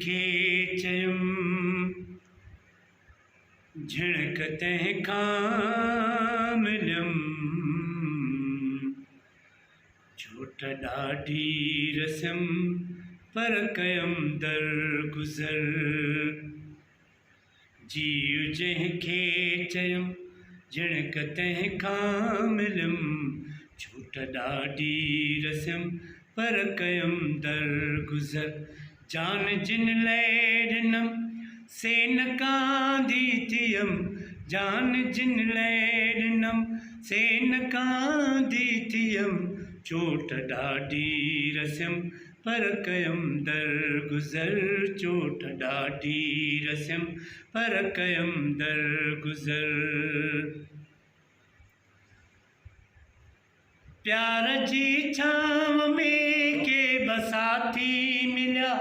खे चयुम झिणक तंहिंखां मिलियम चोट ॾाढी रसियम पर कयम दरगुज़र। जीव जंहिंखे चयुम झिणक तंहिंखां मिलियम चोट ॾाढी रसियम पर कयम दरगुज़र। जान जिन लाइ ॾिनम से न कांधी थियम, जान जिन लाइ ॾिनम से न कांधी थियम चोट ॾाढी रसियम पर कयम दरगुज़र। चोट ॾाढी रसियम पर कयम दरगुज़र। प्यार जी छांव में के बसाती मिलिया,